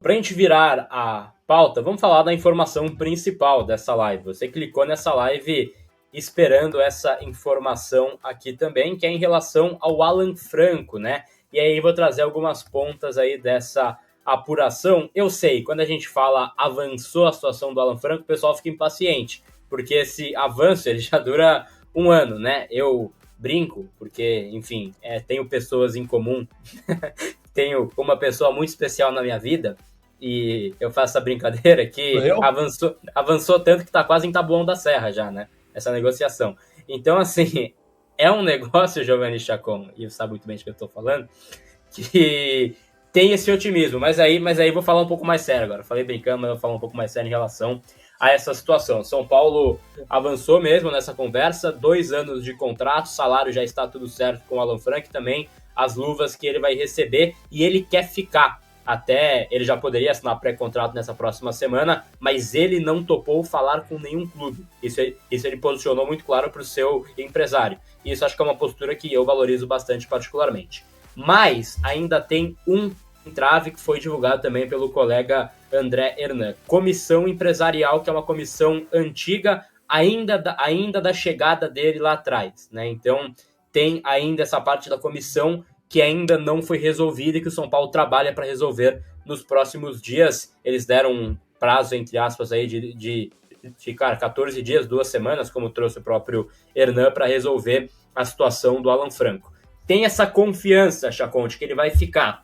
Para a gente virar a pauta, vamos falar da informação principal dessa live. Você clicou nessa live esperando essa informação aqui também, que é em relação ao Alan Franco, né? E aí vou trazer algumas pontas aí dessa apuração. Eu sei, quando a gente fala avançou a situação do Alan Franco, o pessoal fica impaciente, porque esse avanço ele já dura um ano, né? Eu brinco, porque, enfim, tenho pessoas em comum, tenho uma pessoa muito especial na minha vida, e eu faço essa brincadeira que avançou tanto que tá quase em Taboão da Serra já, né? Essa negociação. Então, assim, é um negócio, Giovanni Chacon, e você sabe muito bem de que eu tô falando, que tem esse otimismo, mas aí vou falar um pouco mais sério agora. Falei brincando, mas vou falar um pouco mais sério em relação a essa situação. São Paulo avançou mesmo nessa conversa, 2 anos de contrato, salário já está tudo certo com o Alan Franco, também as luvas que ele vai receber, e ele quer ficar. Até ele já poderia assinar pré-contrato nessa próxima semana, mas ele não topou falar com nenhum clube. Isso ele posicionou muito claro para o seu empresário. E isso acho que é uma postura que eu valorizo bastante particularmente. Mas ainda tem um entrave que foi divulgado também pelo colega André Hernan. Comissão empresarial, que é uma comissão antiga, ainda da chegada dele lá atrás, né? Então tem ainda essa parte da comissão que ainda não foi resolvida e que o São Paulo trabalha para resolver nos próximos dias. Eles deram um prazo, entre aspas, aí de ficar 14 dias, 2 semanas, como trouxe o próprio Hernan, para resolver a situação do Alan Franco. Tem essa confiança, Chacon, de que ele vai ficar.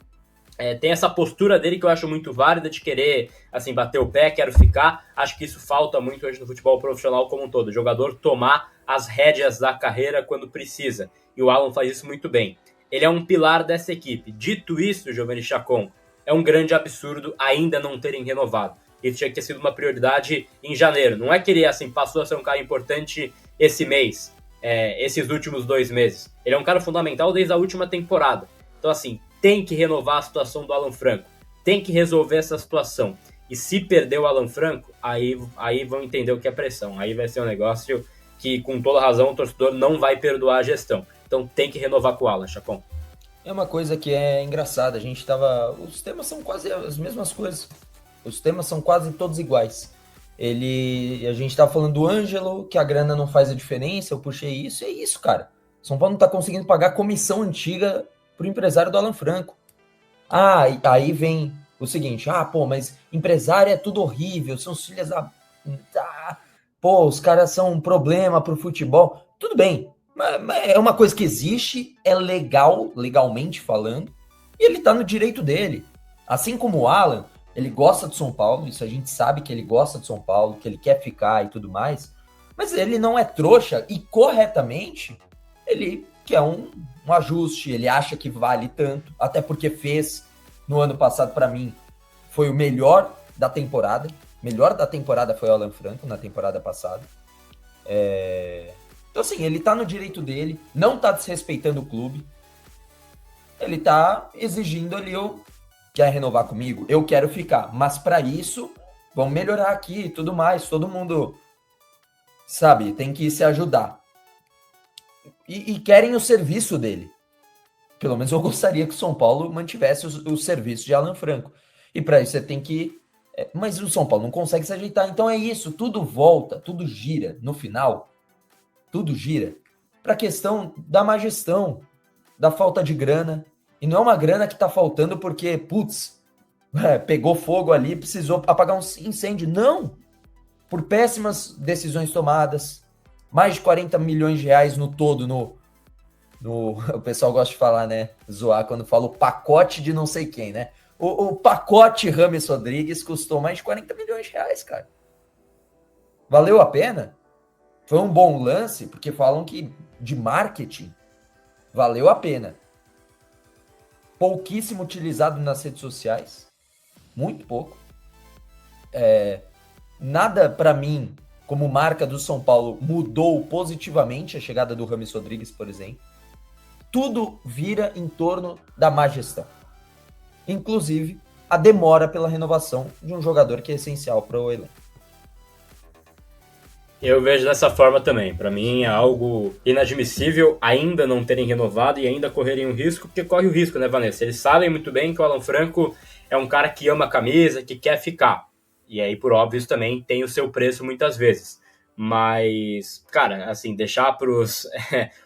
Tem essa postura dele que eu acho muito válida, de querer assim, bater o pé, quero ficar. Acho que isso falta muito hoje no futebol profissional como um todo. O jogador tomar as rédeas da carreira quando precisa. E o Alan faz isso muito bem. Ele é um pilar dessa equipe. Dito isso, Giovanni Chacon, é um grande absurdo ainda não terem renovado. Isso tinha que ter sido uma prioridade em janeiro. Não é que ele assim, passou a ser um cara importante esse mês, esses últimos 2 meses. Ele é um cara fundamental desde a última temporada. Então, assim, tem que renovar a situação do Alan Franco. Tem que resolver essa situação. E se perder o Alan Franco, aí vão entender o que é pressão. Aí vai ser um negócio que, com toda razão, o torcedor não vai perdoar a gestão. Então tem que renovar com o Alan, Chacon. É uma coisa que é engraçada. A gente tava. Os temas são quase as mesmas coisas. Os temas são quase todos iguais. A gente tava falando do Ângelo, que a grana não faz a diferença. Eu puxei isso, é isso, cara. São Paulo não tá conseguindo pagar a comissão antiga pro empresário do Alan Franco. Aí vem o seguinte: mas empresário é tudo horrível, são os filhos da. Os caras são um problema pro futebol. Tudo bem. É uma coisa que existe, é legal, legalmente falando, e ele tá no direito dele. Assim como o Alan, ele gosta de São Paulo, isso a gente sabe que ele gosta de São Paulo, que ele quer ficar e tudo mais, mas ele não é trouxa e corretamente ele quer um ajuste, ele acha que vale tanto, até porque fez no ano passado, para mim, foi o melhor da temporada. Melhor da temporada foi o Alan Franco na temporada passada. Então, assim, ele tá no direito dele, não tá desrespeitando o clube. Ele tá exigindo ali, quer renovar comigo? Eu quero ficar. Mas para isso, vamos melhorar aqui e tudo mais. Todo mundo, sabe, tem que se ajudar. E querem o serviço dele. Pelo menos eu gostaria que o São Paulo mantivesse o serviço de Alan Franco. E para isso você tem que... Mas o São Paulo não consegue se ajeitar. Então é isso, tudo volta, tudo gira no final. Tudo gira para a questão da má gestão, da falta de grana. E não é uma grana que está faltando porque, pegou fogo ali, precisou apagar um incêndio. Não! Por péssimas decisões tomadas. Mais de 40 milhões de reais no todo, o pessoal gosta de falar, né? Zoar quando fala o pacote de não sei quem, né? O pacote Rames Rodrigues custou mais de 40 milhões de reais, cara. Valeu a pena? Foi um bom lance, porque falam que de marketing valeu a pena. Pouquíssimo utilizado nas redes sociais. Muito pouco. Nada, para mim, como marca do São Paulo, mudou positivamente a chegada do Rames Rodrigues, por exemplo. Tudo vira em torno da má gestão. Inclusive, a demora pela renovação de um jogador que é essencial para o elenco. Eu vejo dessa forma também. Para mim é algo inadmissível ainda não terem renovado e ainda correrem um risco, porque corre o risco, né, Vanessa? Eles sabem muito bem que o Alan Franco é um cara que ama a camisa, que quer ficar. E aí, por óbvio, isso também tem o seu preço muitas vezes. Mas, cara, assim, deixar para os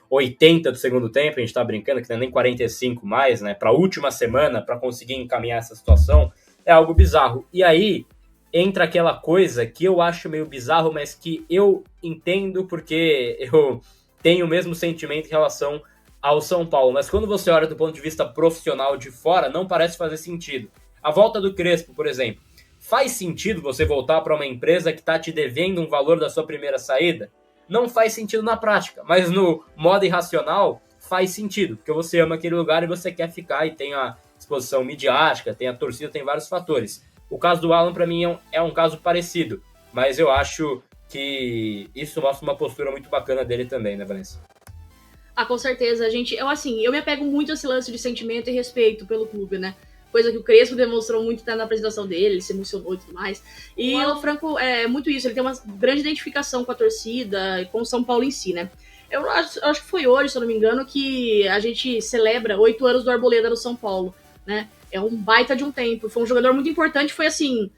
80 do segundo tempo, a gente tá brincando que não é nem 45 mais, né? Para a última semana, para conseguir encaminhar essa situação, é algo bizarro. E aí entra aquela coisa que eu acho meio bizarro, mas que eu entendo porque eu tenho o mesmo sentimento em relação ao São Paulo. Mas quando você olha do ponto de vista profissional de fora, não parece fazer sentido. A volta do Crespo, por exemplo, faz sentido você voltar para uma empresa que está te devendo um valor da sua primeira saída? Não faz sentido na prática, mas no modo irracional faz sentido, porque você ama aquele lugar e você quer ficar e tem a exposição midiática, tem a torcida, tem vários fatores. O caso do Alan, para mim, é um caso parecido, mas eu acho que isso mostra uma postura muito bacana dele também, né, Vanessa? Ah, com certeza, gente. Eu me apego muito a esse lance de sentimento e respeito pelo clube, né? Coisa que o Crespo demonstrou muito na apresentação dele, ele se emocionou e tudo mais. E o Alan Franco é muito isso, ele tem uma grande identificação com a torcida e com o São Paulo em si, né? Eu acho que foi hoje, se eu não me engano, que a gente celebra 8 anos do Arboleda no São Paulo, né? É um baita de um tempo. Foi um jogador muito importante, foi assim,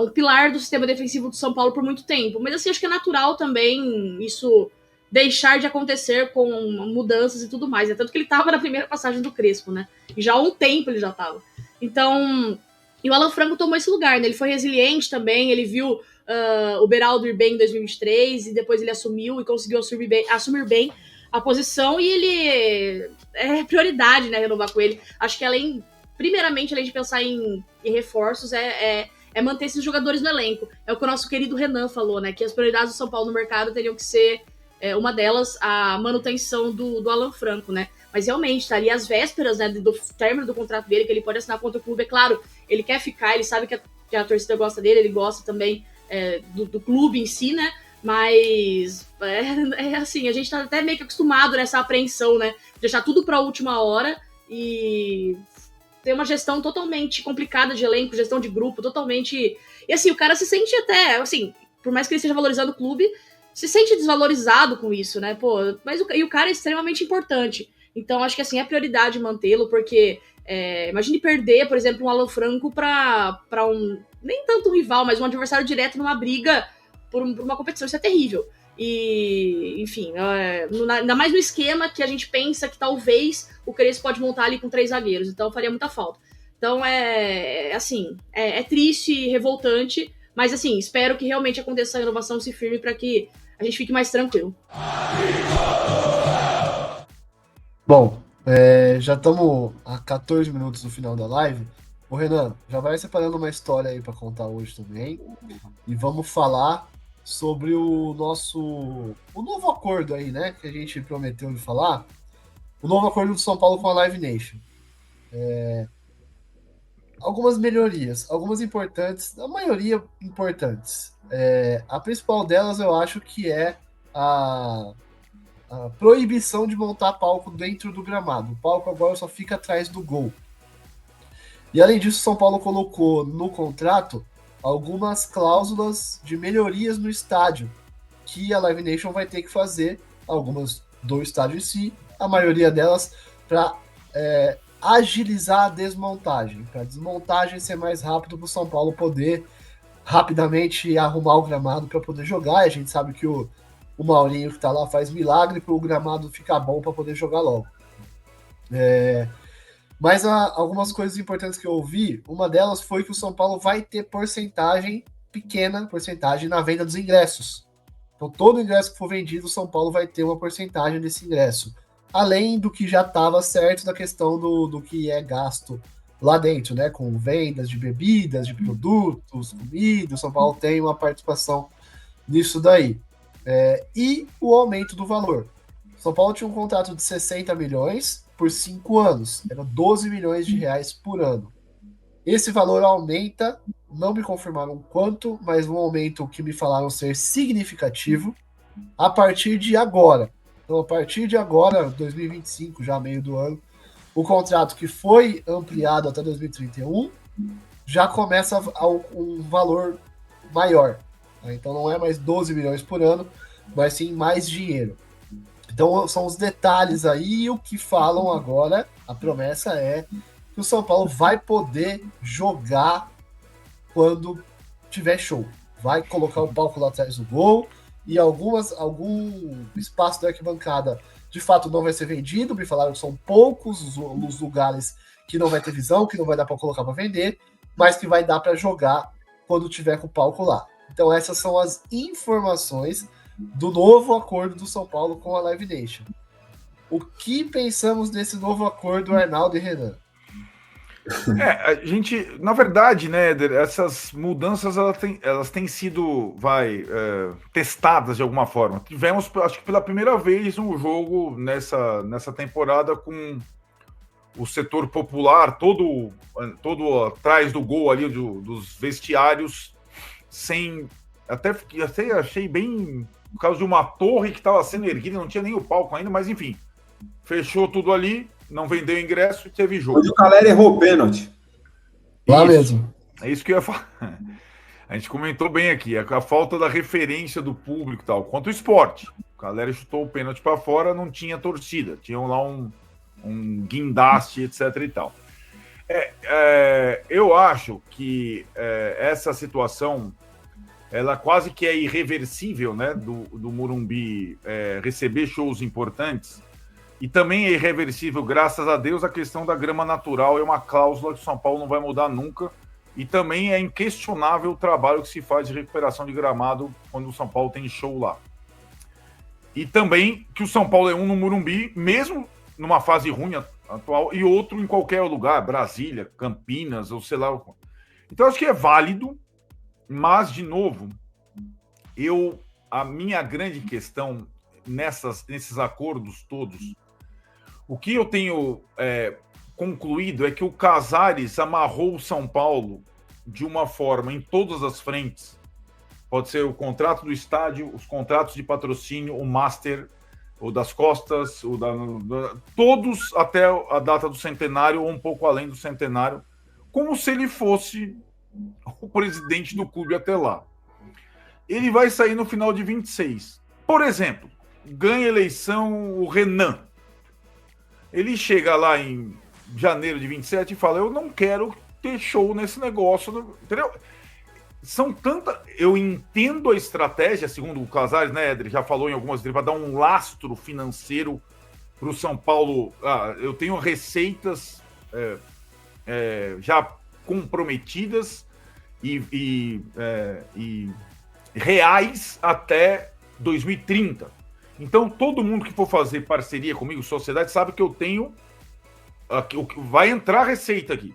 um pilar do sistema defensivo do São Paulo por muito tempo. Mas assim, acho que é natural também isso deixar de acontecer com mudanças e tudo mais. É tanto que ele estava na primeira passagem do Crespo, né? E já há um tempo ele já estava. Então, e o Alan Franco tomou esse lugar, né? Ele foi resiliente também, ele viu o Beraldo ir bem em 2023 e depois ele assumiu e conseguiu assumir bem a posição e ele é prioridade, né, renovar com ele. Acho que primeiramente, além de pensar em reforços, é manter esses jogadores no elenco. É o que o nosso querido Renan falou, né? Que as prioridades do São Paulo no mercado teriam que ser uma delas a manutenção do Alan Franco, né? Mas realmente, tá ali às vésperas, né, do término do contrato dele, que ele pode assinar contra o clube. É claro, ele quer ficar, ele sabe que a torcida gosta dele, ele gosta também do clube em si, né? Mas assim, a gente tá até meio que acostumado nessa apreensão, né? De deixar tudo pra última hora e ter uma gestão totalmente complicada de elenco, gestão de grupo, totalmente... E assim, o cara se sente até, assim, por mais que ele esteja valorizando o clube, se sente desvalorizado com isso, né? Pô, mas o cara é extremamente importante. Então, acho que assim, é prioridade mantê-lo, porque imagine perder, por exemplo, um Alan Franco para um, nem tanto um rival, mas um adversário direto numa briga por uma competição. Isso é terrível. E, enfim, ainda mais no esquema que a gente pensa que talvez o Crespo pode montar ali com 3 zagueiros. Então, faria muita falta. Então, assim, é triste e revoltante, mas assim, espero que realmente aconteça a renovação, se firme para que a gente fique mais tranquilo. Bom, já estamos a 14 minutos do final da live. Ô Renan, já vai separando uma história aí para contar hoje também. E vamos falar sobre o novo acordo aí, né? Que a gente prometeu de falar. O novo acordo do São Paulo com a Live Nation. Algumas melhorias, algumas importantes, a maioria importantes. A principal delas eu acho que é a proibição de montar palco dentro do gramado. O palco agora só fica atrás do gol. E além disso, São Paulo colocou no contrato algumas cláusulas de melhorias no estádio, que a Live Nation vai ter que fazer, algumas do estádio em si, a maioria delas para agilizar a desmontagem, para a desmontagem ser mais rápido para o São Paulo poder rapidamente arrumar o gramado para poder jogar. A gente sabe que o Maurinho que está lá faz milagre para o gramado ficar bom para poder jogar logo. Mas algumas coisas importantes que eu ouvi, uma delas foi que o São Paulo vai ter pequena porcentagem na venda dos ingressos. Então todo ingresso que for vendido, o São Paulo vai ter uma porcentagem desse ingresso. Além do que já estava certo da questão do que é gasto lá dentro, né? Com vendas de bebidas, de produtos, comida, o São Paulo tem uma participação nisso daí. E o aumento do valor. São Paulo tinha um contrato de 60 milhões por 5 anos. Era 12 milhões de reais por ano. Esse valor aumenta, não me confirmaram quanto, mas um aumento que me falaram ser significativo a partir de agora. Então, a partir de agora, 2025, já meio do ano, o contrato que foi ampliado até 2031 já começa a um valor maior. Então não é mais 12 milhões por ano, mas sim mais dinheiro. Então são os detalhes aí, e o que falam agora, a promessa é que que o São Paulo vai poder jogar quando tiver show. Vai colocar um palco lá atrás do gol e algum espaço da arquibancada de fato não vai ser vendido. Me falaram que são poucos os lugares que não vai ter visão, que não vai dar para colocar para vender, mas que vai dar para jogar quando tiver com o palco lá. Então essas são as informações do novo acordo do São Paulo com a Live Nation. O que pensamos desse novo acordo, Arnaldo e Renan? A gente, na verdade, né, Éder, essas mudanças elas têm sido testadas de alguma forma. Tivemos, acho que pela primeira vez, um jogo nessa temporada com o setor popular todo atrás do gol ali dos vestiários, sem até achei bem por causa de uma torre que estava sendo erguida, não tinha nem o palco ainda, mas enfim, fechou tudo ali, não vendeu ingresso e teve jogo. Onde o Calera errou o pênalti. Lá mesmo. É isso que eu ia falar. A gente comentou bem aqui, a falta da referência do público e tal, quanto o esporte. O Calera chutou o pênalti para fora, não tinha torcida, tinha lá um guindaste, etc e tal. Eu acho que essa situação ela quase que é irreversível, né, do Morumbi receber shows importantes, e também é irreversível, graças a Deus, a questão da grama natural é uma cláusula que o São Paulo não vai mudar nunca, e também é inquestionável o trabalho que se faz de recuperação de gramado quando o São Paulo tem show lá. E também que o São Paulo é no Morumbi, mesmo numa fase ruim atual, e outro em qualquer lugar, Brasília, Campinas, ou sei lá. Então, acho que é válido, mas, de novo, a minha grande questão nesses acordos todos, o que eu tenho concluído é que o Casares amarrou o São Paulo de uma forma em todas as frentes. Pode ser o contrato do estádio, os contratos de patrocínio, o Master, o das costas, todos até a data do centenário ou um pouco além do centenário, como se ele fosse o presidente do clube até lá. Ele vai sair no final de 26. Por exemplo, ganha eleição o Renan. Ele chega lá em janeiro de 27 e fala: eu não quero ter show nesse negócio, entendeu? São tantas. Eu entendo a estratégia, segundo o Casares, né, Éder, já falou em algumas vezes, para dar um lastro financeiro para o São Paulo. Eu tenho receitas já comprometidas e reais até 2030. Então, todo mundo que for fazer parceria comigo, sociedade, sabe que eu tenho. Vai entrar receita aqui.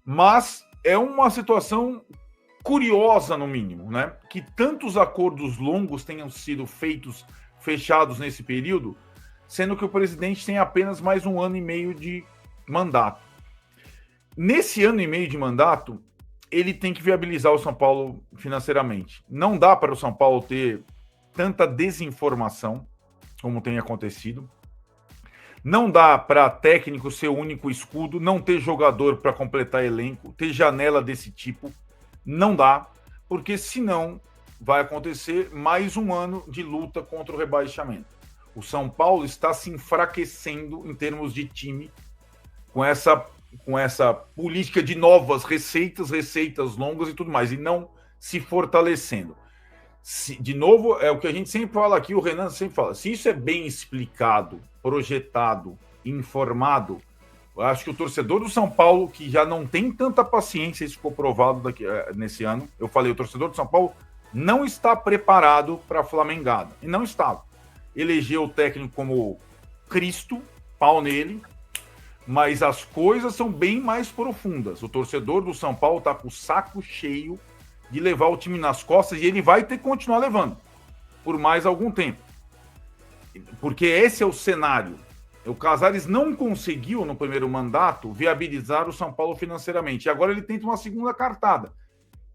Mas é uma situação curiosa, no mínimo, né? Que tantos acordos longos tenham sido fechados nesse período, sendo que o presidente tem apenas mais 1 ano e meio de mandato. Nesse ano e meio de mandato, ele tem que viabilizar o São Paulo financeiramente. Não dá para o São Paulo ter tanta desinformação como tem acontecido. Não dá para técnico ser o único escudo, não ter jogador para completar elenco, ter janela desse tipo. Não dá, porque senão vai acontecer mais 1 ano de luta contra o rebaixamento. O São Paulo está se enfraquecendo em termos de time com essa política de novas receitas longas e tudo mais, e não se fortalecendo. De novo, é o que a gente sempre fala aqui, o Renan sempre fala, se isso é bem explicado, projetado, informado, eu acho que o torcedor do São Paulo, que já não tem tanta paciência, isso ficou provado nesse ano, eu falei, o torcedor do São Paulo não está preparado para a flamengada, e não estava. Elegeu o técnico como Cristo, pau nele, mas as coisas são bem mais profundas. O torcedor do São Paulo está com o saco cheio de levar o time nas costas, e ele vai ter que continuar levando por mais algum tempo. Porque esse é o cenário. O Casares não conseguiu, no primeiro mandato, viabilizar o São Paulo financeiramente. E agora ele tenta uma segunda cartada,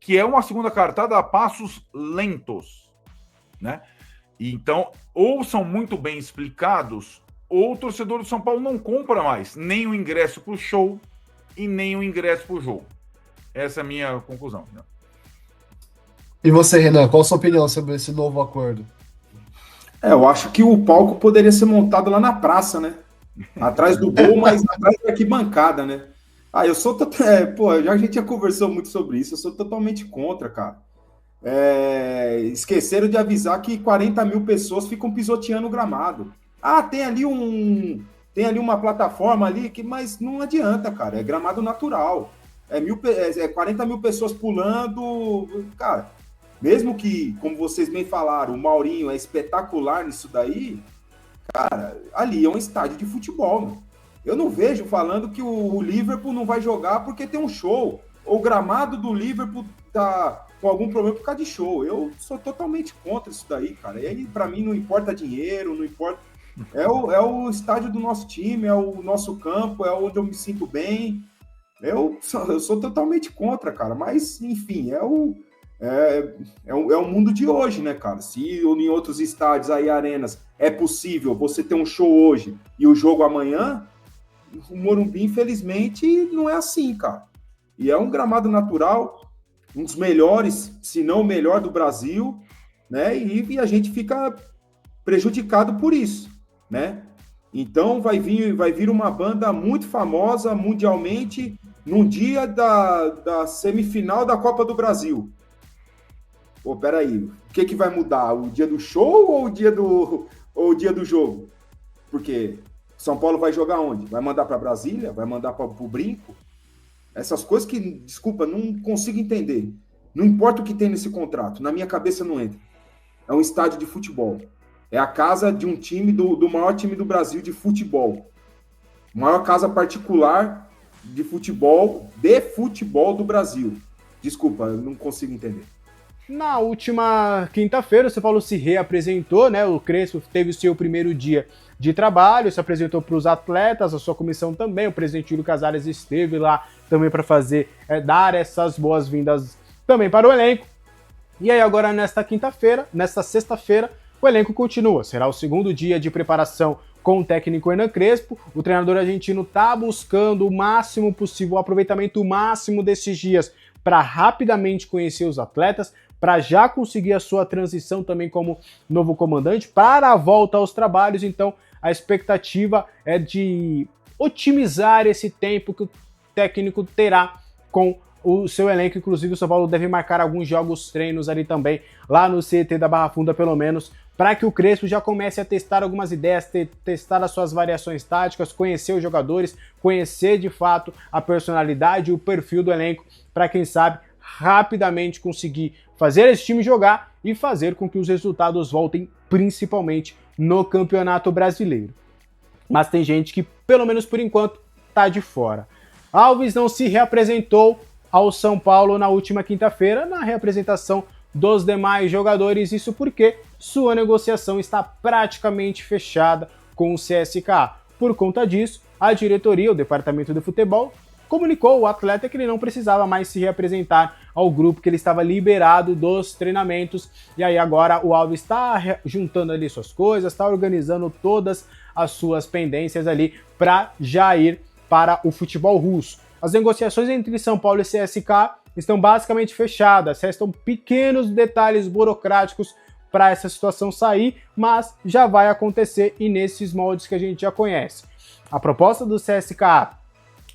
que é uma segunda cartada a passos lentos, né? Então, ou são muito bem explicados, ou o torcedor do São Paulo não compra mais nem o ingresso para o show e nem o ingresso para o jogo. Essa é a minha conclusão, né? E você, Renan, qual a sua opinião sobre esse novo acordo? Eu acho que o palco poderia ser montado lá na praça, né? Atrás do gol, mas atrás da arquibancada, né? Eu sou já a gente já conversou muito sobre isso, eu sou totalmente contra, cara. Esqueceram de avisar que 40 mil pessoas ficam pisoteando o gramado. Tem ali uma plataforma ali, mas não adianta, cara. É gramado natural. 40 mil pessoas pulando. Cara, mesmo que, como vocês bem falaram, o Maurinho é espetacular nisso daí, cara, ali é um estádio de futebol, mano. Eu não vejo falando que o Liverpool não vai jogar porque tem um show. Ou o gramado do Liverpool tá com algum problema por causa de show. Eu sou totalmente contra isso daí, cara. E aí, pra mim, não importa dinheiro, não importa... É o estádio do nosso time, é o nosso campo, é onde eu me sinto bem. Eu sou totalmente contra, cara. Mas, enfim, é o mundo de hoje, né, cara? Se em outros estádios aí, arenas, é possível você ter um show hoje e o jogo amanhã, o Morumbi, infelizmente, não é assim, cara. E é um gramado natural, um dos melhores, se não o melhor do Brasil, né? E a gente fica prejudicado por isso, né? Então vai vir uma banda muito famosa mundialmente num dia da semifinal da Copa do Brasil. Pô, peraí, o que vai mudar? O dia do show ou o dia do jogo? Porque São Paulo vai jogar onde? Vai mandar para Brasília? Vai mandar para o Brinco? Essas coisas que, desculpa, não consigo entender. Não importa o que tem nesse contrato, na minha cabeça não entra. É um estádio de futebol. É a casa de um time do maior time do Brasil de futebol. Maior casa particular de futebol do Brasil. Desculpa, eu não consigo entender. Na última quinta-feira, o São Paulo se reapresentou, né? O Crespo teve o seu primeiro dia de trabalho, se apresentou para os atletas, a sua comissão também, o presidente Júlio Casares esteve lá também para dar essas boas-vindas também para o elenco. E aí agora nesta sexta-feira, o elenco continua, será o segundo dia de preparação com o técnico Hernan Crespo. O treinador argentino está buscando o máximo possível, o aproveitamento máximo desses dias para rapidamente conhecer os atletas, para já conseguir a sua transição também como novo comandante, para a volta aos trabalhos. Então, a expectativa é de otimizar esse tempo que o técnico terá com o seu elenco. Inclusive, o São Paulo deve marcar alguns jogos treinos ali também, lá no CT da Barra Funda, pelo menos, para que o Crespo já comece a testar algumas ideias, testar as suas variações táticas, conhecer os jogadores, conhecer de fato a personalidade e o perfil do elenco, para quem sabe rapidamente conseguir fazer esse time jogar e fazer com que os resultados voltem, principalmente no Campeonato Brasileiro. Mas tem gente que, pelo menos por enquanto, tá de fora. Alves não se reapresentou ao São Paulo na última quinta-feira, na reapresentação dos demais jogadores, isso porque sua negociação está praticamente fechada com o CSKA. Por conta disso, a diretoria, o departamento de futebol, comunicou ao atleta que ele não precisava mais se reapresentar ao grupo, que ele estava liberado dos treinamentos. E aí agora o Alves está juntando ali suas coisas, está organizando todas as suas pendências ali para já ir para o futebol russo. As negociações entre São Paulo e CSKA estão basicamente fechadas, restam pequenos detalhes burocráticos para essa situação sair, mas já vai acontecer e nesses moldes que a gente já conhece. A proposta do CSKA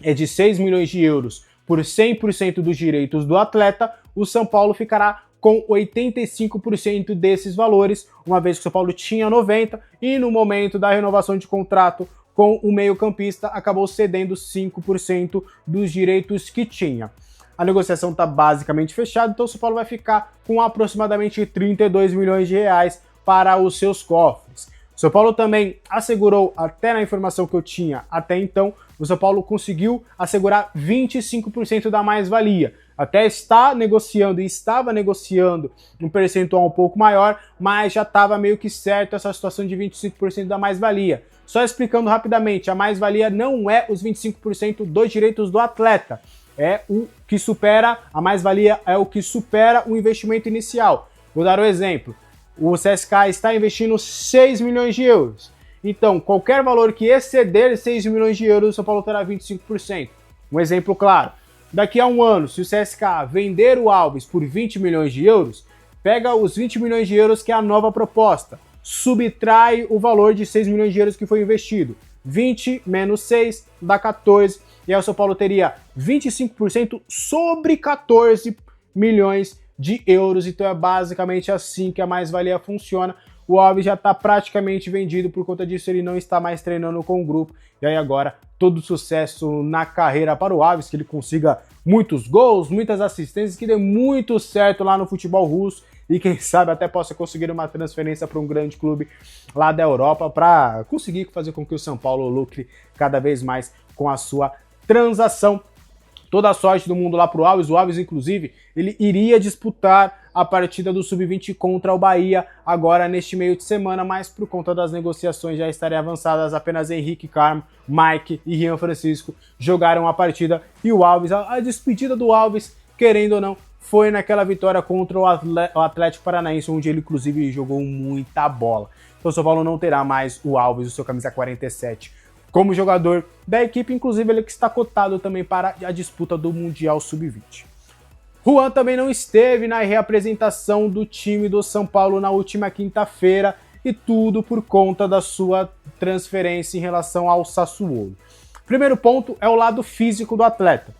é de 6 milhões de euros por 100% dos direitos do atleta. O São Paulo ficará com 85% desses valores, uma vez que o São Paulo tinha 90% e no momento da renovação de contrato com o meio-campista acabou cedendo 5% dos direitos que tinha. A negociação está basicamente fechada, então o São Paulo vai ficar com aproximadamente 32 milhões de reais para os seus cofres. O São Paulo também assegurou, até na informação que eu tinha até então, o São Paulo conseguiu assegurar 25% da mais-valia. Até estava negociando um percentual um pouco maior, mas já estava meio que certo essa situação de 25% da mais-valia. Só explicando rapidamente, a mais-valia não é os 25% dos direitos do atleta. É o que supera, a mais-valia é o que supera o investimento inicial. Vou dar um exemplo. O CSKA está investindo 6 milhões de euros. Então, qualquer valor que exceder 6 milhões de euros, o São Paulo terá 25%. Um exemplo claro. Daqui a um ano, se o CSKA vender o Alves por 20 milhões de euros, pega os 20 milhões de euros que é a nova proposta, subtrai o valor de 6 milhões de euros que foi investido. 20 menos 6 dá 14, e aí o São Paulo teria 25% sobre 14 milhões de euros, então é basicamente assim que a mais-valia funciona. O Alves já está praticamente vendido, por conta disso ele não está mais treinando com o grupo, e aí agora todo sucesso na carreira para o Alves, que ele consiga muitos gols, muitas assistências, que dê muito certo lá no futebol russo, e quem sabe até possa conseguir uma transferência para um grande clube lá da Europa para conseguir fazer com que o São Paulo lucre cada vez mais com a sua transação. Toda a sorte do mundo lá pro Alves. O Alves, inclusive, ele iria disputar a partida do Sub-20 contra o Bahia agora neste meio de semana, mas por conta das negociações já estarem avançadas, apenas Henrique Carmo, Mike e Rian Francisco jogaram a partida, e o Alves, a despedida do Alves, querendo ou não, foi naquela vitória contra o Atlético Paranaense, onde ele inclusive jogou muita bola. Então o São Paulo não terá mais o Alves, o seu camisa 47, como jogador da equipe, inclusive ele que está cotado também para a disputa do Mundial Sub-20. Juan também não esteve na reapresentação do time do São Paulo na última quinta-feira, e tudo por conta da sua transferência em relação ao Sassuolo. Primeiro ponto é o lado físico do atleta.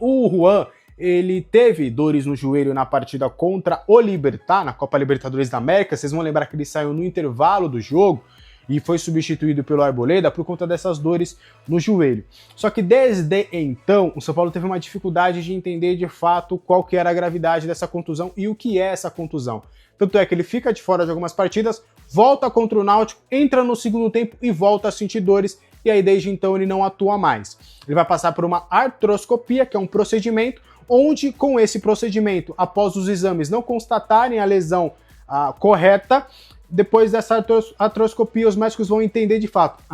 O Juan, ele teve dores no joelho na partida contra o Libertad, na Copa Libertadores da América. Vocês vão lembrar que ele saiu no intervalo do jogo e foi substituído pelo Arboleda por conta dessas dores no joelho. Só que desde então, o São Paulo teve uma dificuldade de entender de fato qual que era a gravidade dessa contusão e o que é essa contusão. Tanto é que ele fica de fora de algumas partidas, volta contra o Náutico, entra no segundo tempo e volta a sentir dores, e aí desde então ele não atua mais. Ele vai passar por uma artroscopia, que é um procedimento, onde com esse procedimento, após os exames não constatarem a lesão correta, depois dessa artroscopia, os médicos vão entender de fato.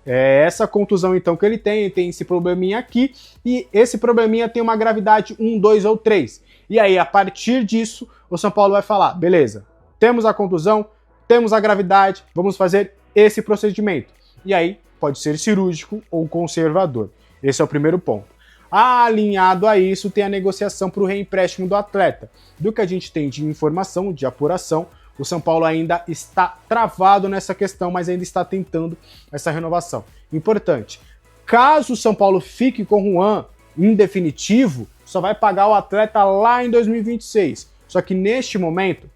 É essa contusão então que ele tem esse probleminha aqui, e esse probleminha tem uma gravidade 1, 2 ou 3. E aí, a partir disso, o São Paulo vai falar, beleza, temos a contusão, temos a gravidade, vamos fazer esse procedimento. E aí, pode ser cirúrgico ou conservador. Esse é o primeiro ponto. Alinhado a isso, tem a negociação para o reempréstimo do atleta. Do que a gente tem de informação, de apuração, o São Paulo ainda está travado nessa questão, mas ainda está tentando essa renovação. Importante, caso o São Paulo fique com o Juan em definitivo, só vai pagar o atleta lá em 2026. Só que neste momento,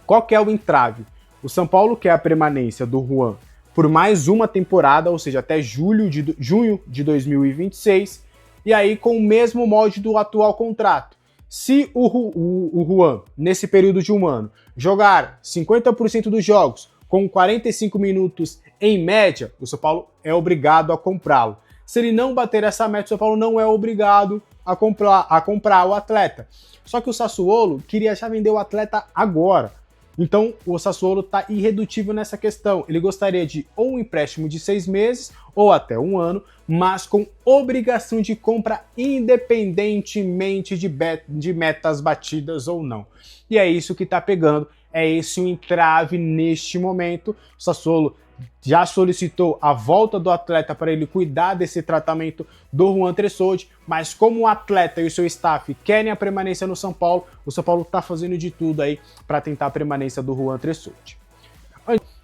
qual que é o entrave? O São Paulo quer a permanência do Juan por mais uma temporada, ou seja, até junho de 2026, e aí com o mesmo molde do atual contrato. Se o Juan, nesse período de um ano, jogar 50% dos jogos com 45 minutos em média, o São Paulo é obrigado a comprá-lo. Se ele não bater essa meta, o São Paulo não é obrigado a comprar o atleta. Só que o Sassuolo queria já vender o atleta agora. Então o Sassuolo está irredutível nessa questão. Ele gostaria de ou um empréstimo de 6 meses ou até um ano, mas com obrigação de compra independentemente de metas batidas ou não. E é isso que está pegando, é esse o entrave neste momento. O Sassuolo já solicitou a volta do atleta para ele cuidar desse tratamento do Juan Tressoldi, mas como o atleta e o seu staff querem a permanência no São Paulo, o São Paulo está fazendo de tudo aí para tentar a permanência do Juan Tressoldi.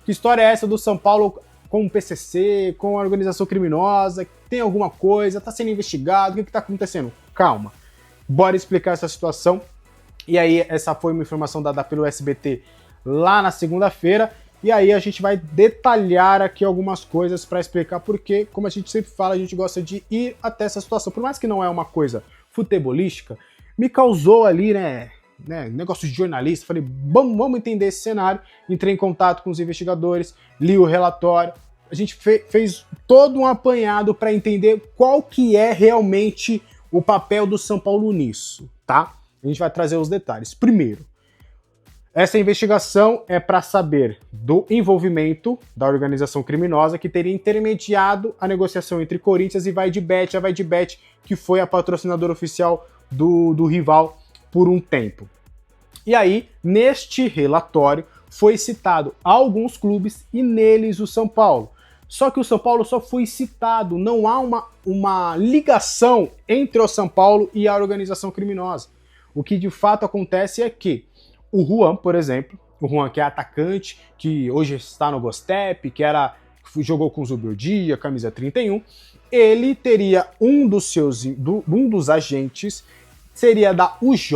Que história é essa do São Paulo com o PCC, com a organização criminosa? Tem alguma coisa? Está sendo investigado? O que está acontecendo? Calma, bora explicar essa situação. E aí, essa foi uma informação dada pelo SBT lá na segunda-feira. E aí a gente vai detalhar aqui algumas coisas para explicar porque, como a gente sempre fala, a gente gosta de ir até essa situação. Por mais que não é uma coisa futebolística, me causou ali, negócio de jornalista. Falei, vamos entender esse cenário. Entrei em contato com os investigadores, li o relatório. A gente fez todo um apanhado para entender qual que é realmente o papel do São Paulo nisso, tá? A gente vai trazer os detalhes. Primeiro, essa investigação é para saber do envolvimento da organização criminosa que teria intermediado a negociação entre Corinthians e Vai de Bet, a Vai de Bet que foi a patrocinadora oficial do rival por um tempo. E aí, neste relatório, foi citado alguns clubes e neles o São Paulo. Só que o São Paulo só foi citado, não há uma ligação entre o São Paulo e a organização criminosa. O que de fato acontece é que o Juan, por exemplo, o Juan que é atacante, que hoje está no Gostep, jogou com o Zubeldia, camisa 31, ele teria um dos agentes, seria da UJ,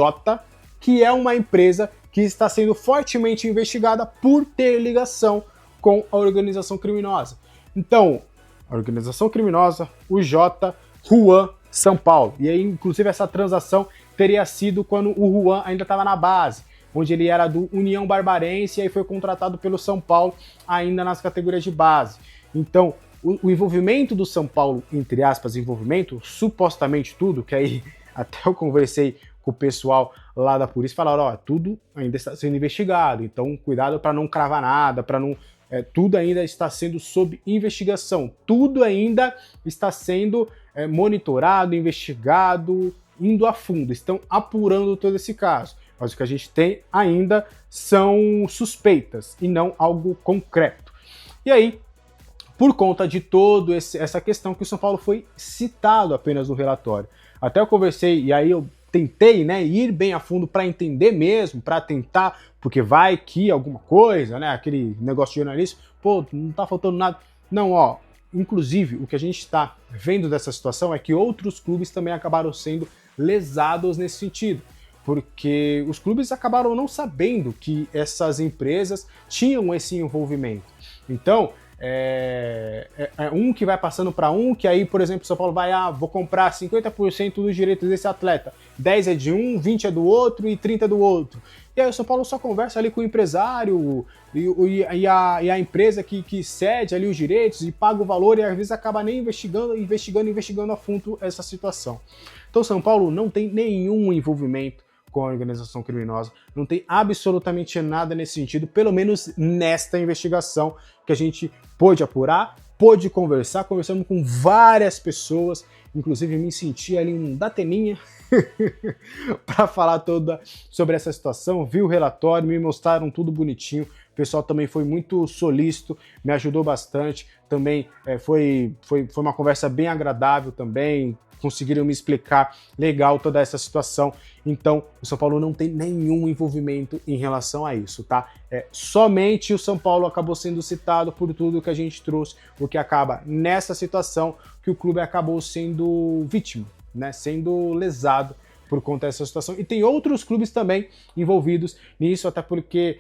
que é uma empresa que está sendo fortemente investigada por ter ligação com a organização criminosa. Então, a organização criminosa, UJ, Juan, São Paulo. E aí, inclusive, essa transação teria sido quando o Juan ainda estava na base, onde ele era do União Barbarense e aí foi contratado pelo São Paulo ainda nas categorias de base. Então, o envolvimento do São Paulo, entre aspas, envolvimento, supostamente tudo, que aí até eu conversei com o pessoal lá da polícia, falaram, ó, tudo ainda está sendo investigado, então cuidado para não cravar nada, para não... tudo ainda está sendo sob investigação, tudo ainda está sendo monitorado, investigado, indo a fundo, estão apurando todo esse caso. Mas o que a gente tem ainda são suspeitas e não algo concreto. E aí, por conta de toda essa questão que o São Paulo foi citado apenas no relatório. Até eu conversei, e aí eu tentei, né, ir bem a fundo para entender mesmo, para tentar, porque vai que alguma coisa, né, aquele negócio de jornalista, pô, não tá faltando nada. Não, ó, inclusive, o que a gente está vendo dessa situação é que outros clubes também acabaram sendo lesados nesse sentido, porque os clubes acabaram não sabendo que essas empresas tinham esse envolvimento. Então, um que vai passando para um, que aí, por exemplo, o São Paulo vai, vou comprar 50% dos direitos desse atleta, 10 é de um, 20 é do outro e 30 é do outro. E aí o São Paulo só conversa ali com o empresário e a empresa que cede ali os direitos e paga o valor e às vezes acaba nem investigando a fundo essa situação. Então o São Paulo não tem nenhum envolvimento com a organização criminosa, não tem absolutamente nada nesse sentido, pelo menos nesta investigação que a gente pôde apurar, pôde conversar, conversamos com várias pessoas, inclusive me senti ali um dateninha para falar toda sobre essa situação, vi o relatório, me mostraram tudo bonitinho, o pessoal também foi muito solícito, me ajudou bastante, também foi uma conversa bem agradável também, conseguiram me explicar legal toda essa situação. Então, o São Paulo não tem nenhum envolvimento em relação a isso, tá? Somente o São Paulo acabou sendo citado por tudo que a gente trouxe, o que acaba nessa situação que o clube acabou sendo vítima, né? Sendo lesado por conta dessa situação. E tem outros clubes também envolvidos nisso, até porque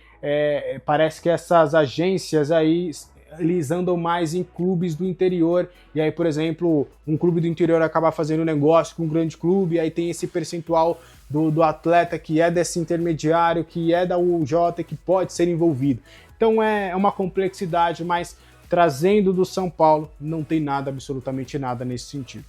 parece que essas agências aí eles andam mais em clubes do interior, e aí, por exemplo, um clube do interior acaba fazendo negócio com um grande clube, e aí tem esse percentual do atleta que é desse intermediário, que é da UJ, que pode ser envolvido. Então é uma complexidade, mas trazendo do São Paulo, não tem nada, absolutamente nada nesse sentido.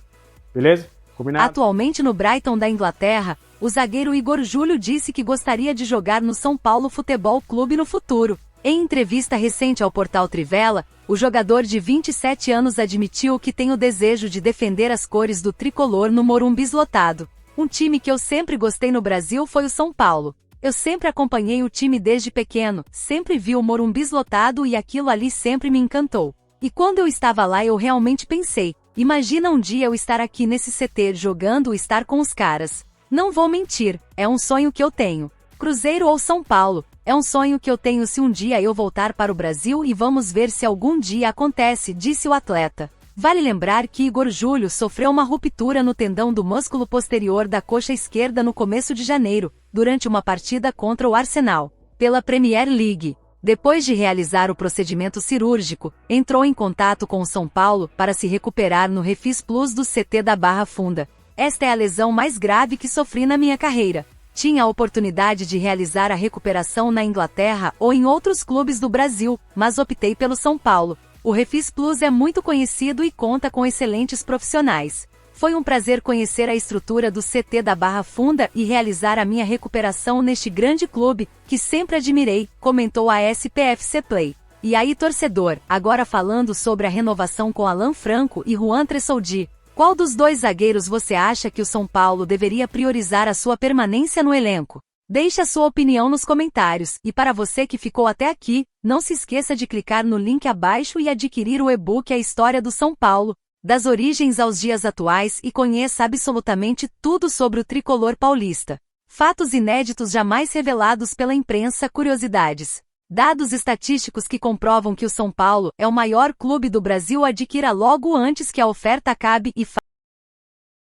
Beleza? Combinado? Atualmente no Brighton da Inglaterra, o zagueiro Igor Júlio disse que gostaria de jogar no São Paulo Futebol Clube no futuro. Em entrevista recente ao portal Trivela, o jogador de 27 anos admitiu que tem o desejo de defender as cores do tricolor no Morumbis lotado. Um time que eu sempre gostei no Brasil foi o São Paulo. Eu sempre acompanhei o time desde pequeno, sempre vi o Morumbis lotado e aquilo ali sempre me encantou. E quando eu estava lá eu realmente pensei, imagina um dia eu estar aqui nesse CT jogando e estar com os caras. Não vou mentir, é um sonho que eu tenho. Cruzeiro ou São Paulo, é um sonho que eu tenho se um dia eu voltar para o Brasil e vamos ver se algum dia acontece, disse o atleta. Vale lembrar que Igor Júlio sofreu uma ruptura no tendão do músculo posterior da coxa esquerda no começo de janeiro, durante uma partida contra o Arsenal, pela Premier League. Depois de realizar o procedimento cirúrgico, entrou em contato com o São Paulo para se recuperar no Refis Plus do CT da Barra Funda. Esta é a lesão mais grave que sofri na minha carreira. Tinha a oportunidade de realizar a recuperação na Inglaterra ou em outros clubes do Brasil, mas optei pelo São Paulo. O Refis Plus é muito conhecido e conta com excelentes profissionais. Foi um prazer conhecer a estrutura do CT da Barra Funda e realizar a minha recuperação neste grande clube, que sempre admirei, comentou a SPFC Play. E aí, torcedor, agora falando sobre a renovação com Alan Franco e Juan Tressoldi. Qual dos dois zagueiros você acha que o São Paulo deveria priorizar a sua permanência no elenco? Deixe a sua opinião nos comentários, e para você que ficou até aqui, não se esqueça de clicar no link abaixo e adquirir o e-book A História do São Paulo, das origens aos dias atuais e conheça absolutamente tudo sobre o tricolor paulista. Fatos inéditos jamais revelados pela imprensa, curiosidades. Dados estatísticos que comprovam que o São Paulo é o maior clube do Brasil. Adquira logo antes que a oferta acabe e